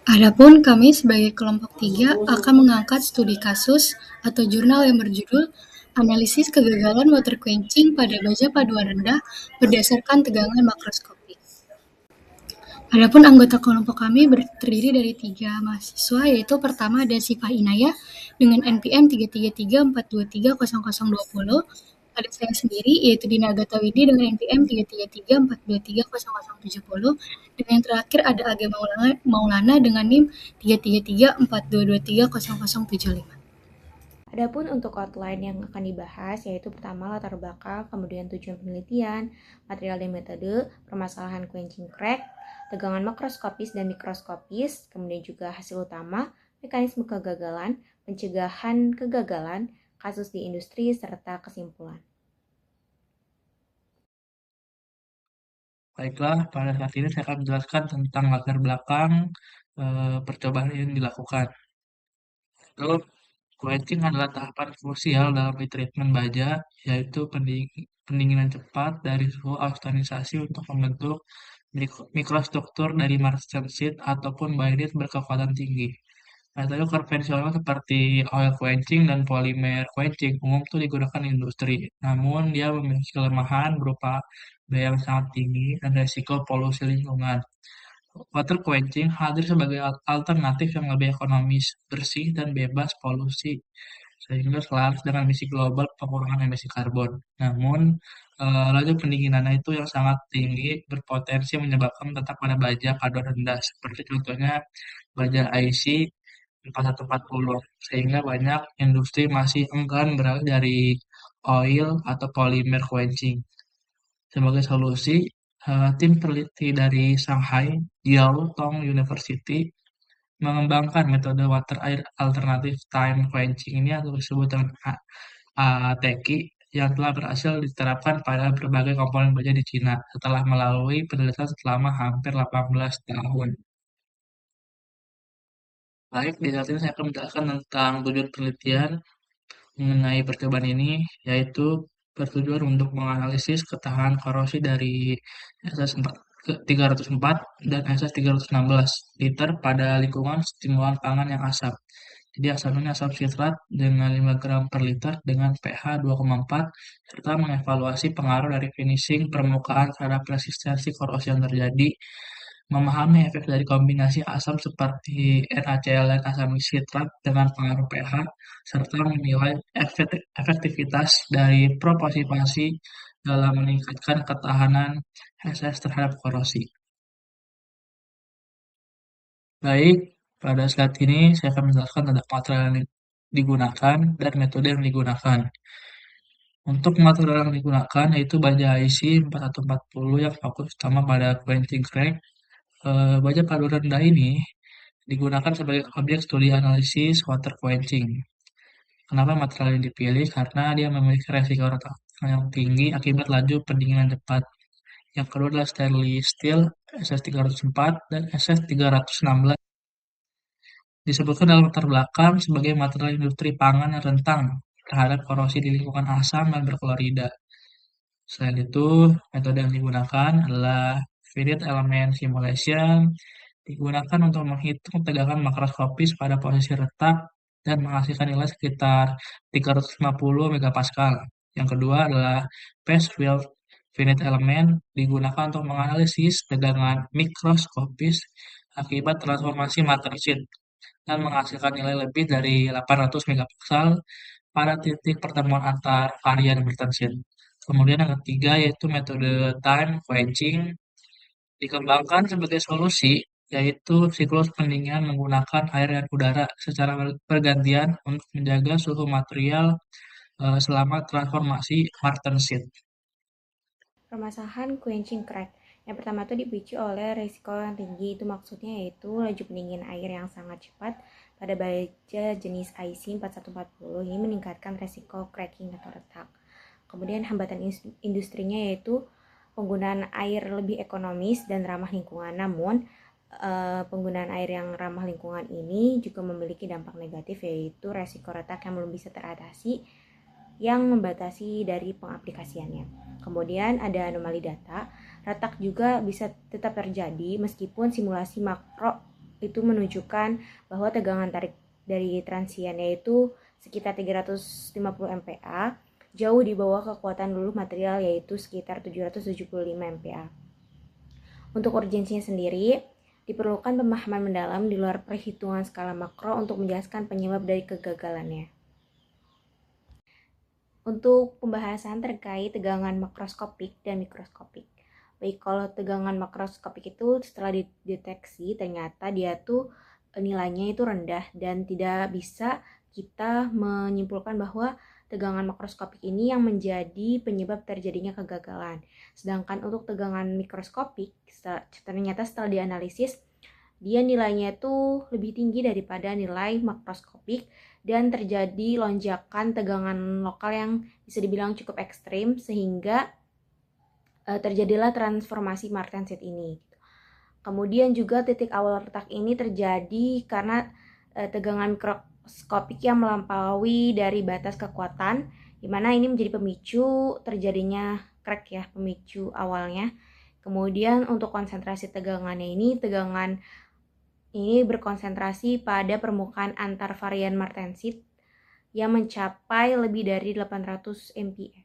Adapun kami sebagai kelompok 3 akan mengangkat studi kasus atau jurnal yang berjudul Analisis Kegagalan Water Quenching pada Baja Paduan Rendah berdasarkan tegangan makroskopik. Adapun anggota kelompok kami terdiri dari 3 mahasiswa, yaitu pertama ada Sifah Inayah dengan NPM 333423020. Ada saya sendiri, yaitu Dina Agatawidi dengan NPM 333423070. Dan yang terakhir ada Age Maulana dengan NIM 33342230075. Adapun untuk outline yang akan dibahas yaitu pertama latar belakang, kemudian tujuan penelitian, material dan metode, permasalahan quenching crack, tegangan makroskopis dan mikroskopis, kemudian juga hasil utama, mekanisme kegagalan, pencegahan kegagalan, kasus di industri, serta kesimpulan. Baiklah, pada saat ini saya akan menjelaskan tentang latar belakang percobaan yang dilakukan. Lalu, quenching adalah tahapan krusial dalam treatment baja, yaitu pendinginan cepat dari suhu austanisasi untuk membentuk mikrostruktur dari martensit ataupun bainit berkekuatan tinggi. Metode konvensional seperti oil quenching dan polymer quenching umum itu digunakan di industri. Namun dia memiliki kelemahan berupa biaya yang sangat tinggi dan resiko polusi lingkungan. Water quenching hadir sebagai alternatif yang lebih ekonomis, bersih, dan bebas polusi, sehingga selaras dengan misi global pengurangan emisi karbon. Namun, laju pendinginannya itu yang sangat tinggi berpotensi menyebabkan letak pada baja kadar rendah, seperti contohnya baja IC 4140, sehingga banyak industri masih enggan beralih dari oil atau polymer quenching. Sebagai solusi, tim peneliti dari Shanghai Jiao Tong University mengembangkan metode water air alternatif time quenching ini atau disebut dengan ATQ yang telah berhasil diterapkan pada berbagai komponen baja di Cina setelah melalui penelitian selama hampir 18 tahun. Baik, di saat ini saya akan menjelaskan tentang tujuan penelitian mengenai percobaan ini, yaitu bertujuan untuk menganalisis ketahanan korosi dari SS4 304 dan SS316 liter pada lingkungan stimulan pangan yang asam. Jadi asalnya asam sitrat dengan 5 gram per liter dengan pH 2,4 serta mengevaluasi pengaruh dari finishing permukaan terhadap resistensi korosi yang terjadi, memahami efek dari kombinasi asam seperti NaCl dan asam sitrat dengan pengaruh pH, serta menilai efektivitas dari proposipasi dalam meningkatkan ketahanan SS terhadap korosi. Baik, pada saat ini saya akan menjelaskan tentang material yang digunakan dan metode yang digunakan. Untuk material yang digunakan yaitu baja IC 4140 yang fokus utama pada quenching crack. Baja padu rendah ini digunakan sebagai objek studi analisis water quenching. Kenapa material yang dipilih? Karena dia memiliki resiko retak yang tinggi akibat laju pendinginan cepat. Yang kedua adalah stainless steel SS304 dan SS316. Disebutkan dalam latar belakang sebagai material industri pangan yang rentan terhadap korosi di lingkungan asam dan berklorida. Selain itu, metode yang digunakan adalah finite element simulation, digunakan untuk menghitung tegangan makroskopis pada posisi retak dan menghasilkan nilai sekitar 350 megapascal. Yang kedua adalah phase field finite element digunakan untuk menganalisis tegangan mikroskopis akibat transformasi materit dan menghasilkan nilai lebih dari 800 megapiksel pada titik pertemuan antar varian bertension. Kemudian yang ketiga yaitu metode time quenching dikembangkan sebagai solusi yaitu siklus pendinginan menggunakan air dan udara secara bergantian untuk menjaga suhu material selama transformasi martensit. Permasalahan quenching crack. Yang pertama itu dipicu oleh risiko yang tinggi, itu maksudnya yaitu laju pendingin air yang sangat cepat pada baja jenis IC 4140 ini meningkatkan risiko cracking atau retak. Kemudian hambatan industrinya yaitu penggunaan air lebih ekonomis dan ramah lingkungan. Namun penggunaan air yang ramah lingkungan ini juga memiliki dampak negatif yaitu risiko retak yang belum bisa teratasi yang membatasi dari pengaplikasiannya. Kemudian ada anomali data, retak juga bisa tetap terjadi meskipun simulasi makro itu menunjukkan bahwa tegangan tarik dari transient yaitu sekitar 350 MPa, jauh di bawah kekuatan luluh material yaitu sekitar 775 MPa. Untuk urgensinya sendiri, diperlukan pemahaman mendalam di luar perhitungan skala makro untuk menjelaskan penyebab dari kegagalannya. Untuk pembahasan terkait tegangan makroskopik dan mikroskopik. Baik, kalau tegangan makroskopik itu setelah dideteksi ternyata dia tuh nilainya itu rendah dan tidak bisa kita menyimpulkan bahwa tegangan makroskopik ini yang menjadi penyebab terjadinya kegagalan. Sedangkan untuk tegangan mikroskopik ternyata setelah dianalisis dia nilainya itu lebih tinggi daripada nilai makroskopik dan terjadi lonjakan tegangan lokal yang bisa dibilang cukup ekstrim sehingga terjadilah transformasi martensit ini. Kemudian juga titik awal retak ini terjadi karena tegangan mikroskopik yang melampaui dari batas kekuatan, di mana ini menjadi pemicu terjadinya crack ya, pemicu awalnya. Kemudian untuk konsentrasi tegangannya ini, tegangan ini berkonsentrasi pada permukaan antar varian martensit yang mencapai lebih dari 800 MPa.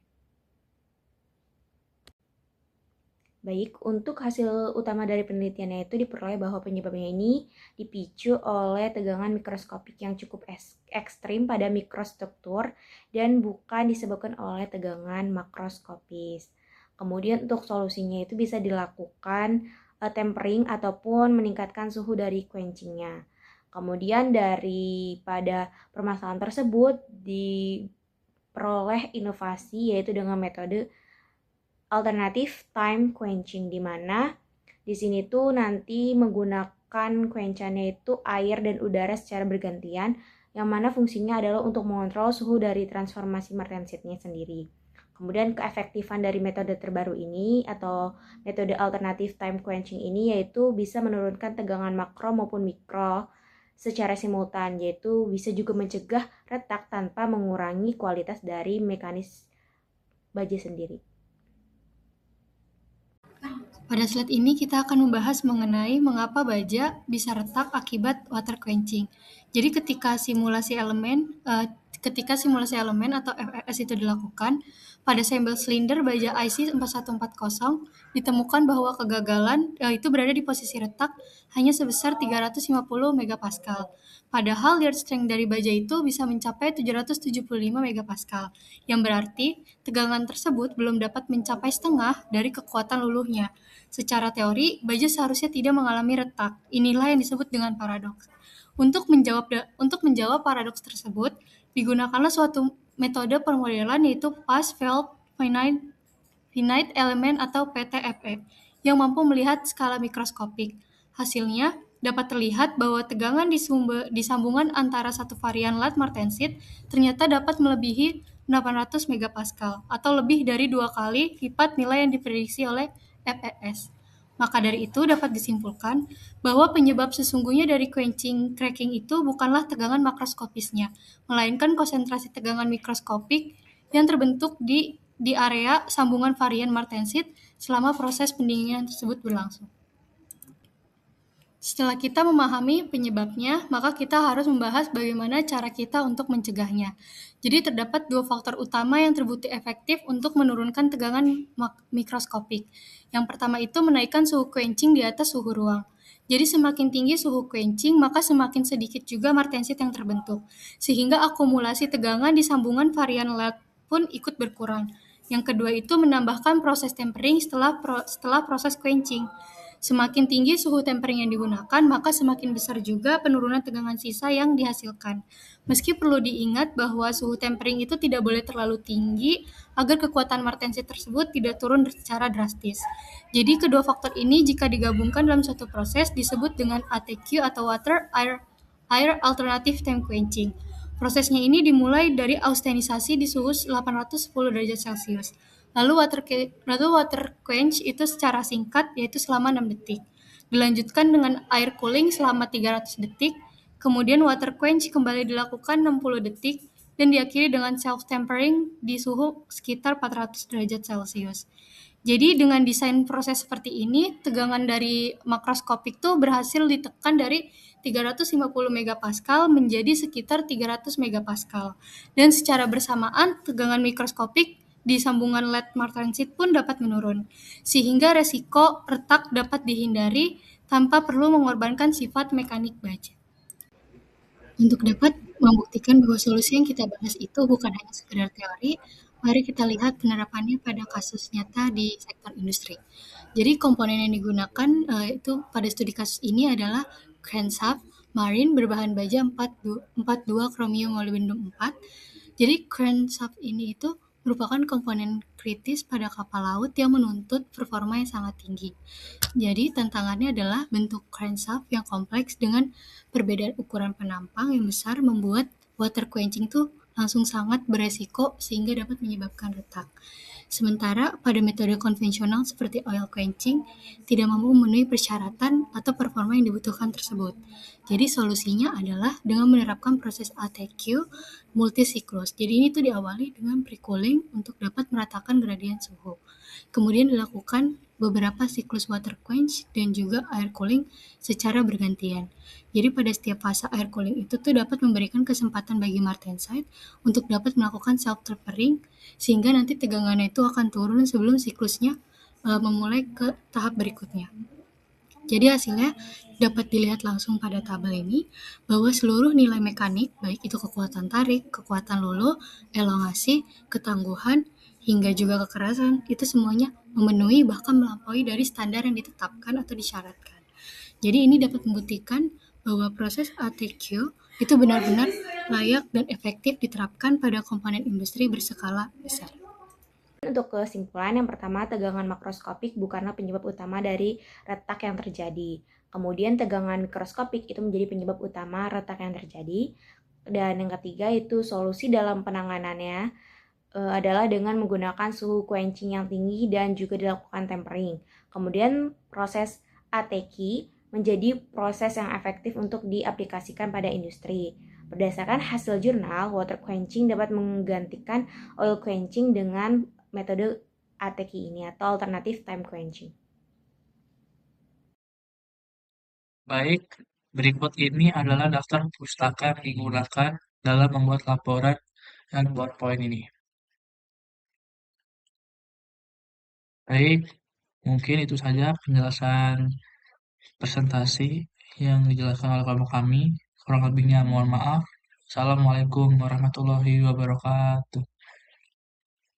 Baik, untuk hasil utama dari penelitiannya itu diperoleh bahwa penyebabnya ini dipicu oleh tegangan mikroskopik yang cukup ekstrim pada mikrostruktur dan bukan disebabkan oleh tegangan makroskopis. Kemudian untuk solusinya itu bisa dilakukan tempering ataupun meningkatkan suhu dari quenchingnya. Kemudian daripada permasalahan tersebut diperoleh inovasi yaitu dengan metode alternatif time quenching, di mana di sini tuh nanti menggunakan quenchannya itu air dan udara secara bergantian, yang mana fungsinya adalah untuk mengontrol suhu dari transformasi martensitnya sendiri. Kemudian keefektifan dari metode terbaru ini atau metode alternatif time quenching ini yaitu bisa menurunkan tegangan makro maupun mikro secara simultan, yaitu bisa juga mencegah retak tanpa mengurangi kualitas dari mekanis baja sendiri. Pada slide ini kita akan membahas mengenai mengapa baja bisa retak akibat water quenching. Jadi ketika simulasi elemen atau FES itu dilakukan, pada sampel silinder baja IC 4140 ditemukan bahwa kegagalan itu berada di posisi retak hanya sebesar 350 megapascal. Padahal yield strength dari baja itu bisa mencapai 775 megapascal, yang berarti tegangan tersebut belum dapat mencapai setengah dari kekuatan luluhnya. Secara teori, baja seharusnya tidak mengalami retak. Inilah yang disebut dengan paradoks. Untuk menjawab paradoks tersebut, digunakanlah suatu metode permodelan yaitu Pass-Fail Finite Element atau PTFE yang mampu melihat skala mikroskopik. Hasilnya dapat terlihat bahwa tegangan di sambungan antara satu varian lat martensit ternyata dapat melebihi 800 megapascal atau lebih dari 2 kali lipat nilai yang diprediksi oleh FES. Maka dari itu dapat disimpulkan bahwa penyebab sesungguhnya dari quenching cracking itu bukanlah tegangan makroskopisnya, melainkan konsentrasi tegangan mikroskopik yang terbentuk di area sambungan varian martensit selama proses pendinginan tersebut berlangsung. Setelah kita memahami penyebabnya, maka kita harus membahas bagaimana cara kita untuk mencegahnya. Jadi terdapat dua faktor utama yang terbukti efektif untuk menurunkan tegangan mikroskopik. Yang pertama itu menaikkan suhu quenching di atas suhu ruang. Jadi semakin tinggi suhu quenching, maka semakin sedikit juga martensit yang terbentuk, sehingga akumulasi tegangan di sambungan varian lat pun ikut berkurang. Yang kedua itu menambahkan proses tempering setelah proses quenching. Semakin tinggi suhu tempering yang digunakan, maka semakin besar juga penurunan tegangan sisa yang dihasilkan. Meski perlu diingat bahwa suhu tempering itu tidak boleh terlalu tinggi agar kekuatan martensit tersebut tidak turun secara drastis. Jadi kedua faktor ini jika digabungkan dalam suatu proses disebut dengan ATQ atau Water Air Alternative Time Quenching. Prosesnya ini dimulai dari austenisasi di suhu 810 derajat Celcius. Lalu water quench itu secara singkat yaitu selama 6 detik. Dilanjutkan dengan air cooling selama 300 detik, kemudian water quench kembali dilakukan 60 detik, dan diakhiri dengan self-tempering di suhu sekitar 400 derajat Celcius. Jadi dengan desain proses seperti ini, tegangan dari makroskopik tuh berhasil ditekan dari 350 megapascal menjadi sekitar 300 megapascal. Dan secara bersamaan, tegangan mikroskopik di sambungan LED transit pun dapat menurun, sehingga resiko retak dapat dihindari tanpa perlu mengorbankan sifat mekanik baja. Untuk dapat membuktikan bahwa solusi yang kita bahas itu bukan hanya sekedar teori, mari kita lihat penerapannya pada kasus nyata di sektor industri. Jadi komponen yang digunakan itu pada studi kasus ini adalah crankshaft marine berbahan baja 42 kromium molybdenum 4. Jadi crankshaft ini itu merupakan komponen kritis pada kapal laut yang menuntut performa yang sangat tinggi. Jadi tantangannya adalah bentuk crankshaft yang kompleks dengan perbedaan ukuran penampang yang besar membuat water quenching tuh langsung sangat beresiko sehingga dapat menyebabkan retak. Sementara pada metode konvensional seperti oil quenching tidak mampu memenuhi persyaratan atau performa yang dibutuhkan tersebut. Jadi solusinya adalah dengan menerapkan proses ATQ multisiklus. Jadi ini tuh diawali dengan pre-cooling untuk dapat meratakan gradien suhu. Kemudian dilakukan beberapa siklus water quench dan juga air cooling secara bergantian. Jadi pada setiap fase air cooling itu tuh dapat memberikan kesempatan bagi martensite untuk dapat melakukan self tempering sehingga nanti tegangannya itu akan turun sebelum siklusnya memulai ke tahap berikutnya. Jadi hasilnya dapat dilihat langsung pada tabel ini bahwa seluruh nilai mekanik, baik itu kekuatan tarik, kekuatan lulu, elongasi, ketangguhan, hingga juga kekerasan, itu semuanya memenuhi bahkan melampaui dari standar yang ditetapkan atau disyaratkan. Jadi ini dapat membuktikan bahwa proses ATQ itu benar-benar layak dan efektif diterapkan pada komponen industri berskala besar. Untuk kesimpulan, yang pertama, tegangan makroskopik bukanlah penyebab utama dari retak yang terjadi. Kemudian tegangan mikroskopik itu menjadi penyebab utama retak yang terjadi. Dan yang ketiga itu solusi dalam penanganannya adalah dengan menggunakan suhu quenching yang tinggi dan juga dilakukan tempering. Kemudian proses ATQ menjadi proses yang efektif untuk diaplikasikan pada industri. Berdasarkan hasil jurnal, water quenching dapat menggantikan oil quenching dengan metode ATQ ini atau alternatif time quenching. Baik, berikut ini adalah daftar pustaka yang digunakan dalam membuat laporan dan PowerPoint ini. Baik, mungkin itu saja penjelasan presentasi yang dijelaskan oleh kelompok kami. Kurang lebihnya mohon maaf. Assalamualaikum warahmatullahi wabarakatuh.